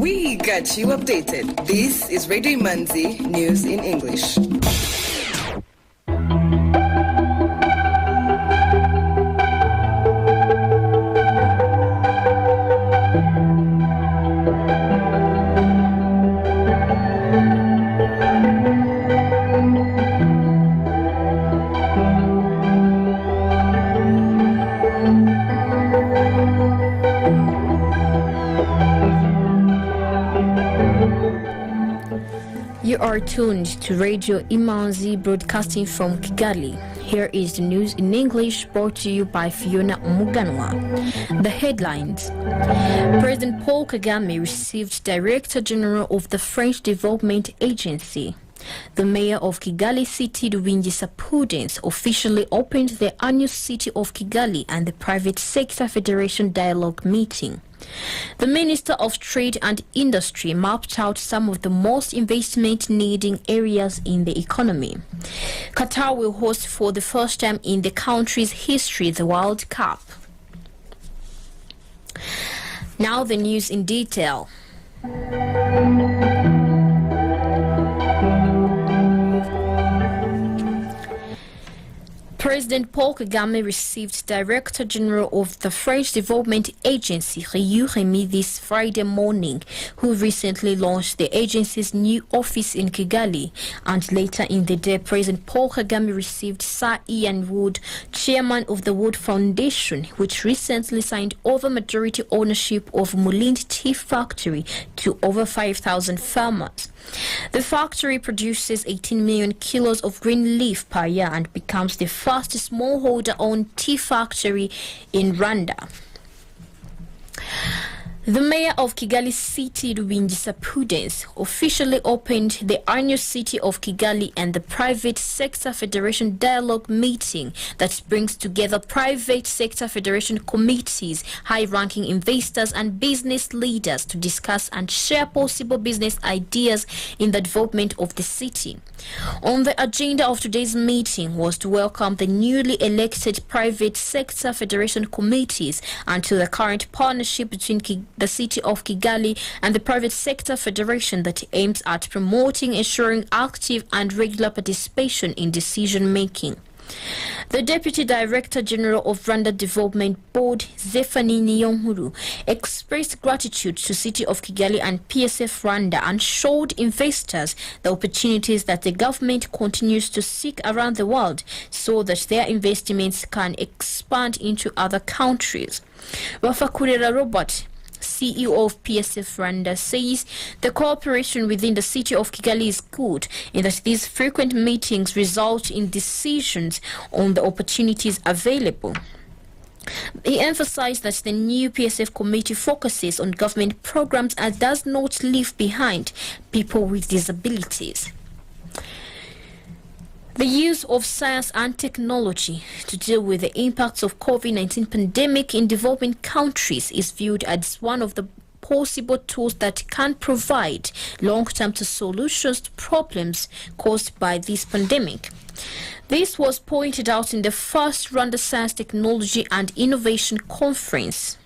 We got you updated. This is Radio Imanzi News in English. You are tuned to Radio Imanzi broadcasting from Kigali. Here is the news in English brought to you by Fiona Muganwa. The headlines. President Paul Kagame received Director General of the French Development Agency. The mayor of Kigali City, Rwanda Prudence, officially opened the annual City of Kigali and the Private Sector Federation Dialogue meeting. The Minister of Trade and Industry mapped out some of the most investment-needing areas in the economy. Qatar will host for the first time in the country's history the World Cup. Now the news in detail. President Paul Kagame received Director General of the French Development Agency, Remy, this Friday morning, who recently launched the agency's new office in Kigali. And later in the day, President Paul Kagame received Sir Ian Wood, chairman of the Wood Foundation, which recently signed over majority ownership of Mulindi Tea Factory to over 5,000 farmers. The factory produces 18 million kilos of green leaf per year and becomes the first smallholder-owned tea factory in Rwanda. The mayor of Kigali City, Rwanda Prudence, officially opened the annual City of Kigali and the Private Sector Federation Dialogue meeting that brings together private sector federation committees, high-ranking investors and business leaders to discuss and share possible business ideas in the development of the city. On the agenda of today's meeting was to welcome the newly elected private sector federation committees and to the current partnership between the City of Kigali and the Private Sector Federation that aims at promoting, ensuring active and regular participation in decision-making. The Deputy Director General of Rwanda Development Board, Zephanie Niyonkuru, expressed gratitude to City of Kigali and PSF Rwanda and showed investors the opportunities that the government continues to seek around the world so that their investments can expand into other countries. Bafakurera Robert, CEO of PSF Rwanda, says the cooperation within the City of Kigali is good in that these frequent meetings result in decisions on the opportunities available. He emphasized that the new PSF committee focuses on government programs and does not leave behind people with disabilities. The use of science and technology to deal with the impacts of COVID-19 pandemic in developing countries is viewed as one of the possible tools that can provide long-term solutions to problems caused by this pandemic. This was pointed out in the first Rwanda Science, Technology and Innovation Conference.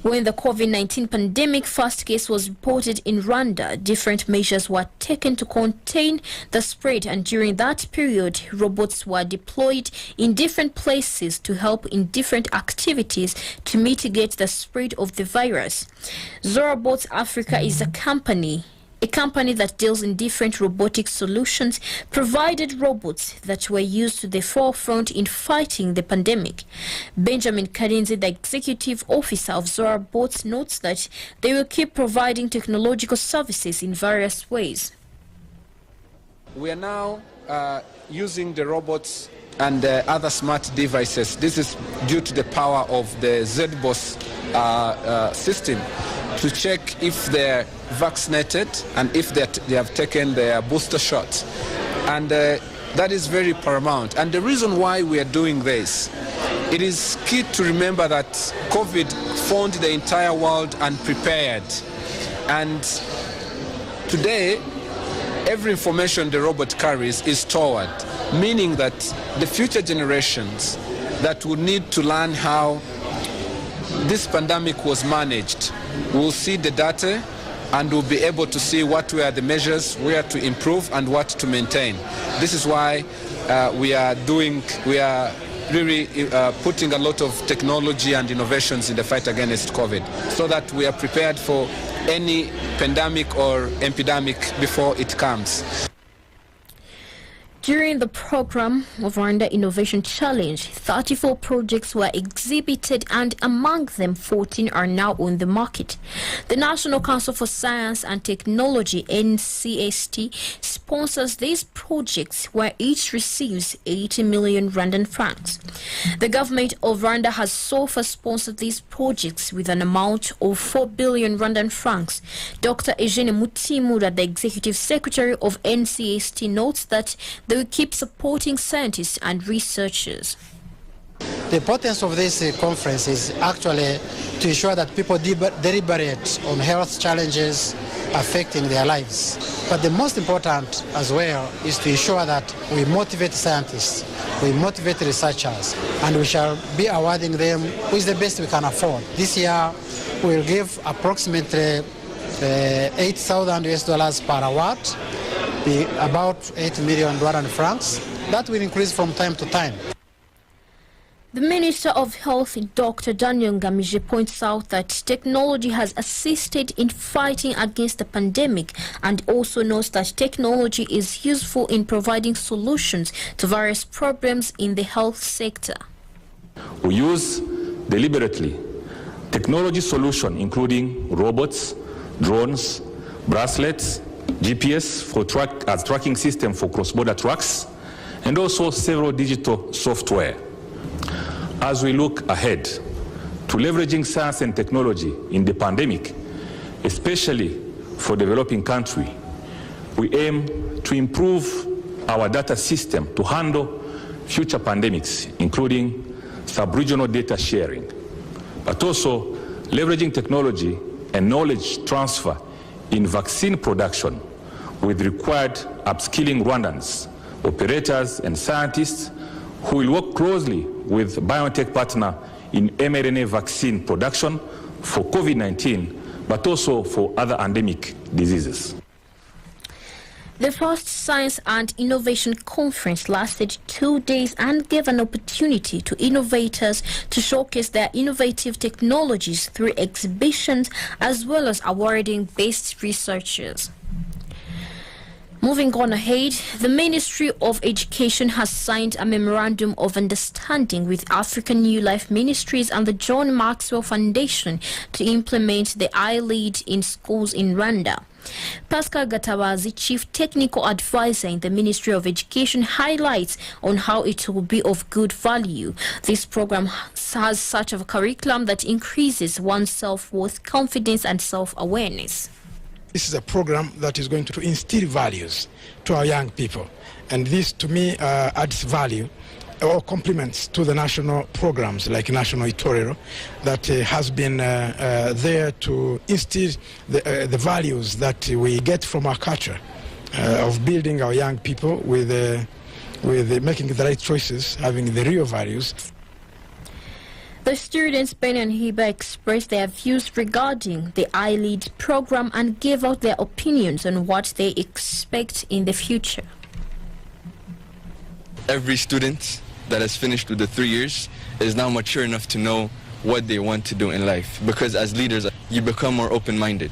When the COVID-19 pandemic first case was reported in Rwanda, different measures were taken to contain the spread, and during that period, robots were deployed in different places to help in different activities to mitigate the spread of the virus. Zorabots Africa is a company that deals in different robotic solutions, provided robots that were used to the forefront in fighting the pandemic. Benjamin Karinzi, the executive officer of Zorabots, notes that they will keep providing technological services in various ways. We are now using the robots and other smart devices. This is due to the power of the ZBOS system to check if they're vaccinated and if they have taken their booster shots. And that is very paramount. And the reason why we are doing this, it is key to remember that COVID found the entire world unprepared. And today, every information the robot carries is stored, meaning that the future generations that would need to learn how this pandemic was managed we'll see the data and we'll be able to see what were the measures, where to improve and what to maintain. This is why we are really putting a lot of technology and innovations in the fight against COVID, so that we are prepared for any pandemic or epidemic before it comes. During the program of Rwanda Innovation Challenge, 34 projects were exhibited, and among them 14 are now on the market. The National Council for Science and Technology, NCST, sponsors these projects, where each receives 80 million Rwandan francs. The government of Rwanda has so far sponsored these projects with an amount of 4 billion Rwandan francs. Dr. Eugene Mutimura, the Executive Secretary of NCST, notes that they will keep supporting scientists and researchers. The importance of this conference is actually to ensure that people deliberate on health challenges affecting their lives. But the most important as well is to ensure that we motivate scientists, we motivate researchers, and we shall be awarding them with the best we can afford. This year we'll give approximately $8,000 per award, about 8 million Rwandan francs. That will increase from time to time. The Minister of Health, Dr. Daniel Ngamije, points out that technology has assisted in fighting against the pandemic, and also notes that technology is useful in providing solutions to various problems in the health sector. We use deliberately technology solutions including robots, drones, bracelets, GPS as tracking system for cross-border trucks, and also several digital software. As we look ahead to leveraging science and technology in the pandemic, especially for developing countries, we aim to improve our data system to handle future pandemics, including sub-regional data sharing, but also leveraging technology and knowledge transfer in vaccine production with required upskilling Rwandans, operators and scientists who will work closely with biotech partner in mRNA vaccine production for COVID-19, but also for other endemic diseases. The first Science and Innovation Conference lasted 2 days and gave an opportunity to innovators to showcase their innovative technologies through exhibitions, as well as awarding best researchers. Moving on ahead, the Ministry of Education has signed a Memorandum of Understanding with African New Life Ministries and the John Maxwell Foundation to implement the iLead in schools in Rwanda. Pascal Gatabazi, Chief Technical Advisor in the Ministry of Education, highlights on how it will be of good value. This program has such a curriculum that increases one's self-worth, confidence and self-awareness. This is a program that is going to instill values to our young people, and this to me adds value or complements to the national programs like National Itorero that has been there to instill the values that we get from our culture of building our young people with making the right choices, having the real values. The students, Ben and Hiba, expressed their views regarding the iLead program and gave out their opinions on what they expect in the future. Every student that has finished with the 3 years is now mature enough to know what they want to do in life, because as leaders you become more open-minded,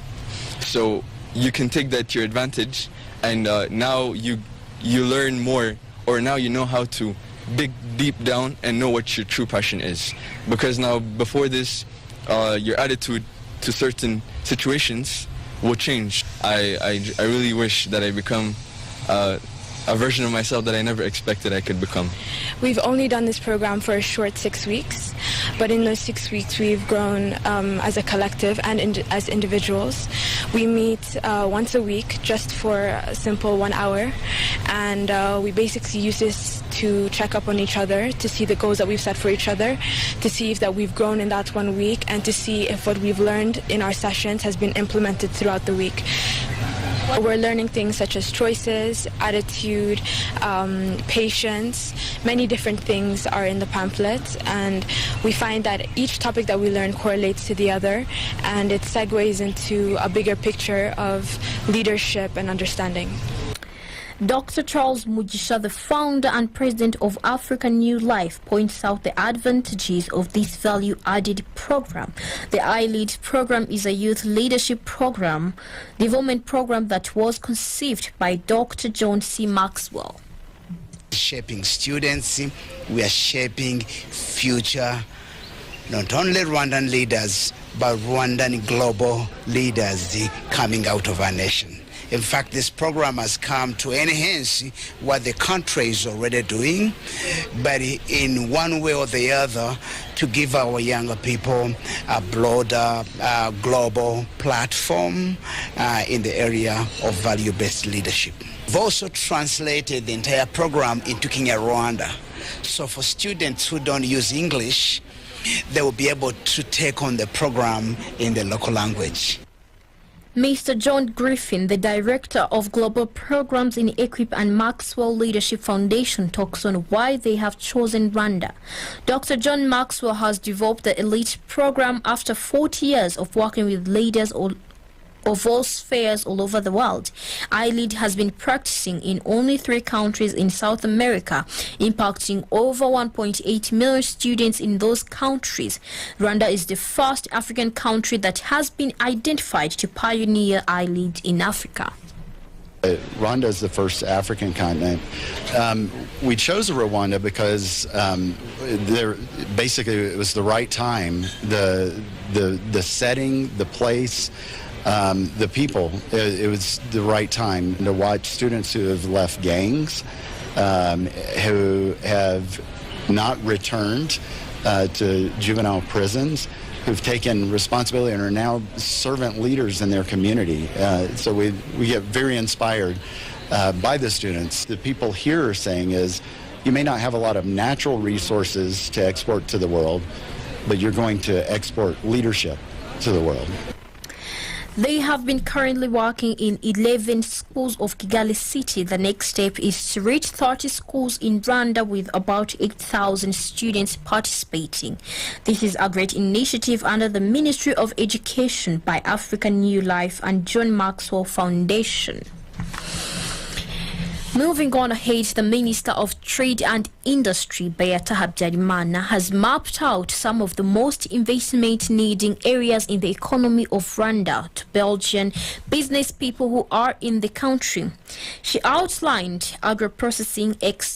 so you can take that to your advantage, and now you learn more, or now you know how to dig deep down and know what your true passion is, because now before this your attitude to certain situations will change. I really wish that I become a version of myself that I never expected I could become. We've only done this program for a short 6 weeks, but in those 6 weeks we've grown as a collective and as individuals. We meet once a week just for a simple 1 hour, and we basically use this to check up on each other, to see the goals that we've set for each other, to see if that we've grown in that 1 week, and to see if what we've learned in our sessions has been implemented throughout the week. We're learning things such as choices, attitude, patience. Many different things are in the pamphlet, and we find that each topic that we learn correlates to the other, and it segues into a bigger picture of leadership and understanding. Dr. Charles Mujisha, the founder and president of African New Life, points out the advantages of this value-added program. The iLead program is a youth leadership program, development program that was conceived by Dr. John C. Maxwell. Shaping students, we are shaping future, not only Rwandan leaders, but Rwandan global leaders coming out of our nation. In fact, this program has come to enhance what the country is already doing, but in one way or the other, to give our younger people a broader global platform in the area of value-based leadership. We've also translated the entire program into Kenya, Rwanda. So for students who don't use English, they will be able to take on the program in the local language. Mr. John Griffin, the Director of Global Programs in EQUIP and Maxwell Leadership Foundation, talks on why they have chosen Rwanda. Dr. John Maxwell has developed the elite program after 40 years of working with leaders of all spheres all over the world. iLead has been practicing in only 3 countries in South America, impacting over 1.8 million students in those countries. Rwanda is the first African country that has been identified to pioneer iLead in Africa. Rwanda is the first African continent. We chose Rwanda because basically it was the right time, the setting, the place, the people. It was the right time to watch students who have left gangs, who have not returned to juvenile prisons, who've taken responsibility and are now servant leaders in their community. So we get very inspired by the students. The people here are saying is, you may not have a lot of natural resources to export to the world, but you're going to export leadership to the world. They have been currently working in 11 schools of Kigali City. The next step is to reach 30 schools in Rwanda with about 8,000 students participating. This is a great initiative under the Ministry of Education by African New Life and John Maxwell Foundation. Moving on ahead, the Minister of Trade and Industry, Beata Habyarimana, has mapped out some of the most investment-needing areas in the economy of Rwanda to Belgian business people who are in the country. She outlined agro-processing,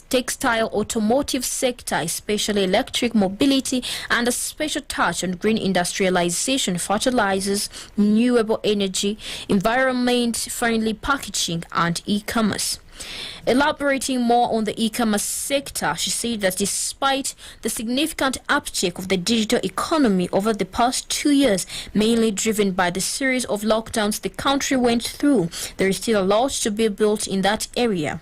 textile, automotive sector, especially electric mobility, and a special touch on green industrialization, fertilizers, renewable energy, environment-friendly packaging, and e-commerce. Elaborating more on the e-commerce sector, she said that despite the significant uptick of the digital economy over the past 2 years, mainly driven by the series of lockdowns the country went through, there is still a lot to be built in that area.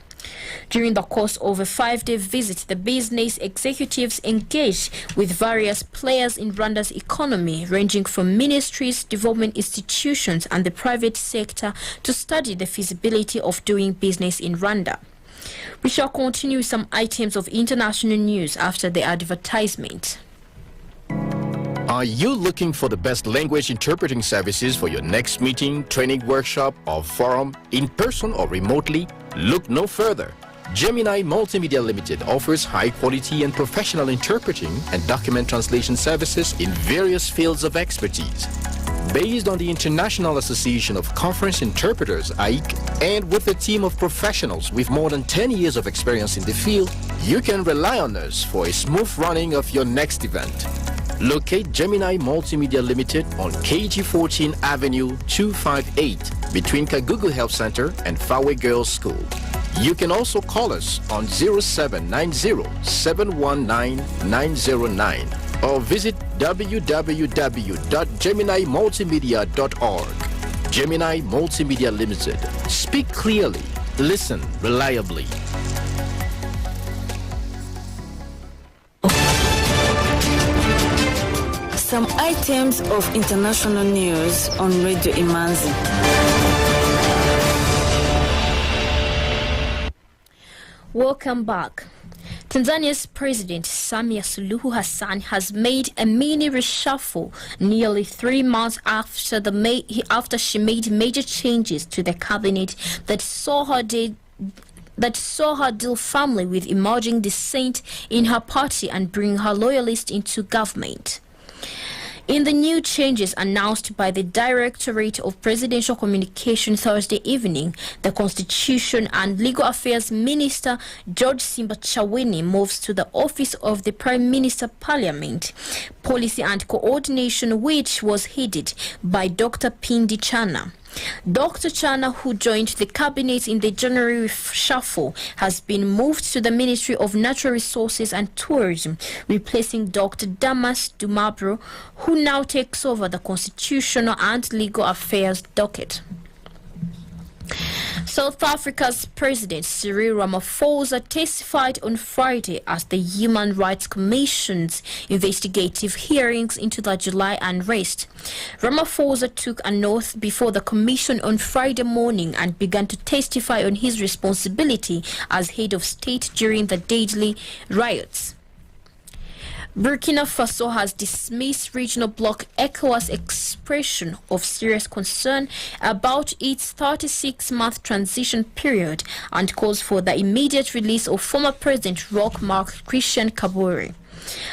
During the course of a 5-day visit, the business executives engaged with various players in Rwanda's economy, ranging from ministries, development institutions, and the private sector, to study the feasibility of doing business in Rwanda. We shall continue with some items of international news after the advertisement. Are you looking for the best language interpreting services for your next meeting, training workshop, or forum, in person or remotely? Look no further. Gemini Multimedia Limited offers high-quality and professional interpreting and document translation services in various fields of expertise. Based on the International Association of Conference Interpreters, AIC, and with a team of professionals with more than 10 years of experience in the field, you can rely on us for a smooth running of your next event. Locate Gemini Multimedia Limited on KG 14 Avenue 258 between Kagugu Health Center and Fawe Girls School. You can also call us on 0790-719-909 or visit www.geminimultimedia.org. Gemini Multimedia Limited. Speak clearly. Listen reliably. Some items of international news on Radio Imanzi. Welcome back. Tanzania's President Samia Suluhu Hassan has made a mini reshuffle nearly 3 months after she made major changes to the cabinet that saw her deal family with emerging dissent in her party and bring her loyalists into government. In the new changes announced by the Directorate of Presidential Communication Thursday evening, the Constitution and Legal Affairs Minister George Simba Chawene moves to the office of the Prime Minister Parliament, Policy and Coordination, which was headed by Dr. Pindi Chana. Dr. Chana, who joined the cabinet in the January reshuffle, has been moved to the Ministry of Natural Resources and Tourism, replacing Dr. Damas Dumabro, who now takes over the Constitutional and Legal Affairs docket. South Africa's President Cyril Ramaphosa testified on Friday at the Human Rights Commission's investigative hearings into the July unrest. Ramaphosa took an oath before the commission on Friday morning and began to testify on his responsibility as head of state during the deadly riots. Burkina Faso has dismissed regional bloc ECOWAS' expression of serious concern about its 36-month transition period and calls for the immediate release of former President Roch Marc Christian Kabore.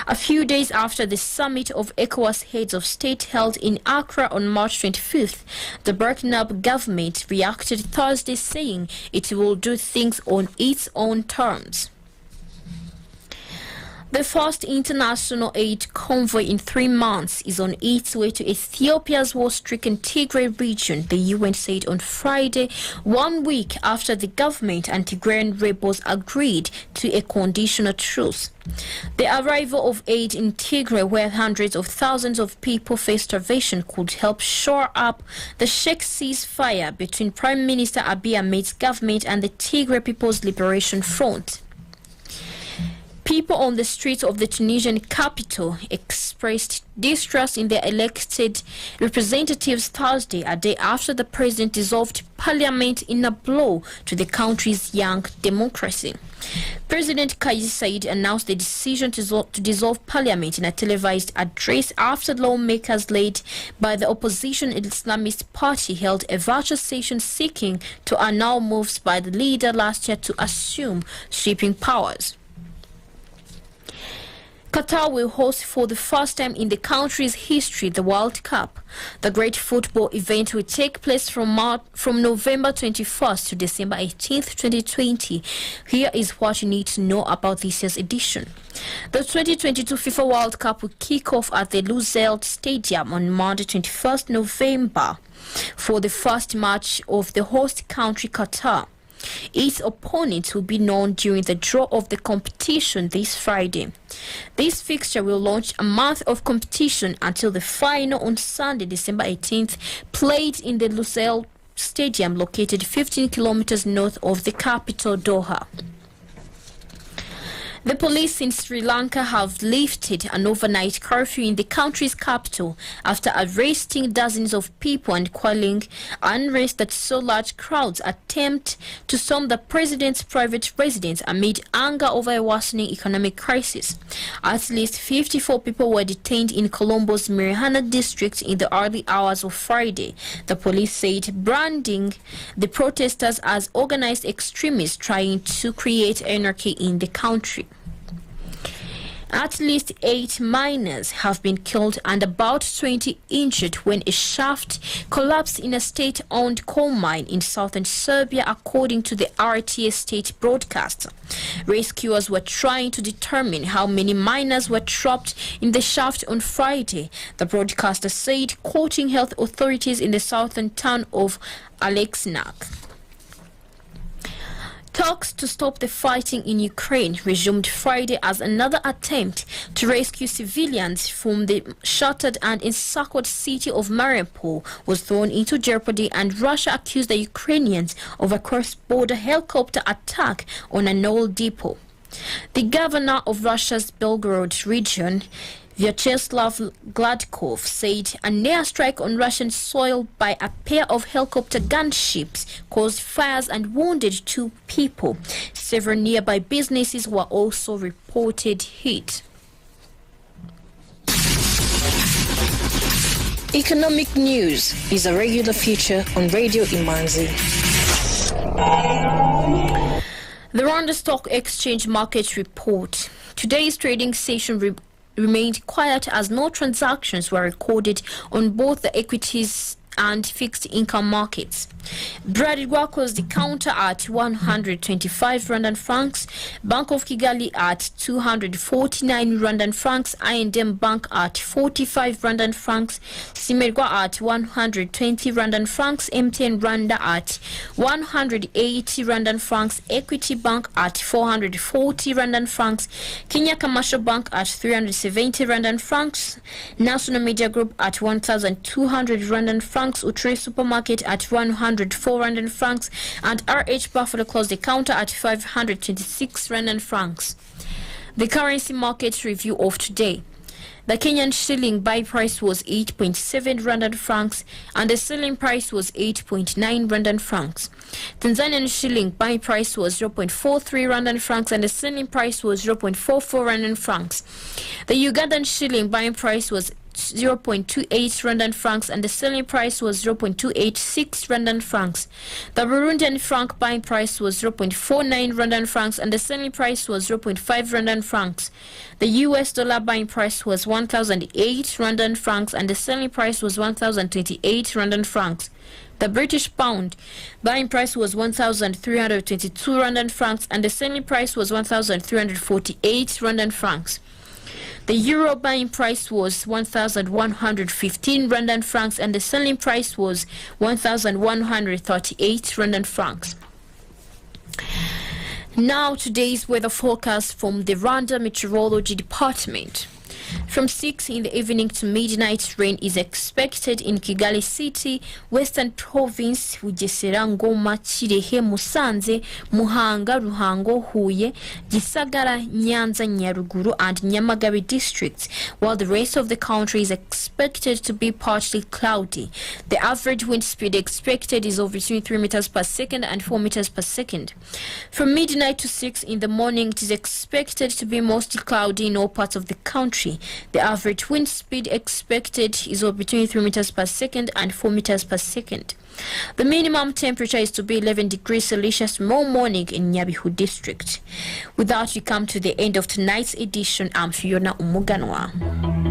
A few days after the summit of ECOWAS heads of state held in Accra on March 25th, the Burkina government reacted Thursday saying it will do things on its own terms. The first international aid convoy in 3 months is on its way to Ethiopia's war-stricken Tigray region, the UN said on Friday, 1 week after the government and Tigrayan rebels agreed to a conditional truce. The arrival of aid in Tigray, where hundreds of thousands of people face starvation, could help shore up the Sheikh ceasefire between Prime Minister Abiy Ahmed's government and the Tigray People's Liberation Front. People on the streets of the Tunisian capital expressed distrust in their elected representatives Thursday, a day after the president dissolved parliament in a blow to the country's young democracy. President Kais Saied announced the decision to dissolve parliament in a televised address after lawmakers led by the opposition Islamist party held a virtual session seeking to annul moves by the leader last year to assume sweeping powers. Qatar will host for the first time in the country's history the World Cup. The great football event will take place from November 21st to December 18th, 2020. Here is what you need to know about this year's edition. The 2022 FIFA World Cup will kick off at the Lusail Stadium on Monday, 21st November, for the first match of the host country, Qatar. Its opponents will be known during the draw of the competition this Friday. This fixture will launch a month of competition until the final on Sunday, December 18th, played in the Lusail Stadium located 15 kilometers north of the capital, Doha. The police in Sri Lanka have lifted an overnight curfew in the country's capital after arresting dozens of people and quelling unrest that saw large crowds attempt to storm the president's private residence amid anger over a worsening economic crisis. At least 54 people were detained in Colombo's Mirihana district in the early hours of Friday. The police said, branding the protesters as organized extremists trying to create anarchy in the country. At least 8 miners have been killed and about 20 injured when a shaft collapsed in a state-owned coal mine in southern Serbia, according to the RTA state broadcast. Rescuers were trying to determine how many miners were trapped in the shaft on Friday, the broadcaster said, quoting health authorities in the southern town of Aleksinac. Talks to stop the fighting in Ukraine resumed Friday as another attempt to rescue civilians from the shattered and encircled city of Mariupol was thrown into jeopardy, and Russia accused the Ukrainians of a cross-border helicopter attack on an oil depot. The governor of Russia's Belgorod region, Vyacheslav Gladkov said an airstrike on Russian soil by a pair of helicopter gunships caused fires and wounded 2 people. Several nearby businesses were also reported hit. Economic news is a regular feature on Radio Imanzi. The Rwanda Stock Exchange Market Report. Today's trading session remained quiet as no transactions were recorded on both the equities and fixed income markets. Bradirwa closed the counter at 125 Rwandan francs, Bank of Kigali at 249 Rwandan francs, I&M Bank at 45 Rwandan francs, Simerwa at 120 Rwandan francs, MTN Rwanda at 180 Rwandan francs, Equity Bank at 440 Rwandan francs, Kenya Commercial Bank at 370 Rwandan francs, National Media Group at 1,200 Rwandan francs, Utre Supermarket at 104 Rwandan francs, and RH Buffalo closed the counter at 526 Rwandan francs. The currency market review of today. The Kenyan shilling buy price was 8.7 Rwandan francs and the selling price was 8.9 Rwandan francs. Tanzanian shilling buy price was 0.43 Rwandan francs and the selling price was 0.44 Rwandan francs. The Ugandan shilling buying price was 0.28 Rwandan francs and the selling price was 0.286 Rwandan francs. The Burundian franc buying price was 0.49 Rwandan francs and the selling price was 0.5 Rwandan francs. The US dollar buying price was 1,008 Rwandan francs and the selling price was 1,028 Rwandan francs. The British pound buying price was 1,322 Rwandan francs and the selling price was 1,348 Rwandan francs. The euro buying price was 1,115 Rwandan francs and the selling price was 1,138 Rwandan francs. Now today's weather forecast from the Rwanda Meteorology Department. From 6 in the evening to midnight, rain is expected in Kigali City, Western Province, Bugesera, Ngoma, Kirehe, Musanze, Muhanga, Ruhango, Huye, Gisagara, Nyanza, Nyaruguru, and Nyamagabe districts, while the rest of the country is expected to be partly cloudy. The average wind speed expected is of between 3 meters per second and 4 meters per second. From midnight to 6 in the morning, it is expected to be mostly cloudy in all parts of the country. The average wind speed expected is of between 3 meters per second and 4 meters per second. The minimum temperature is to be 11 degrees Celsius tomorrow morning in Nyabihu district. With that, we come to the end of tonight's edition. I'm Fiona Umuganwa.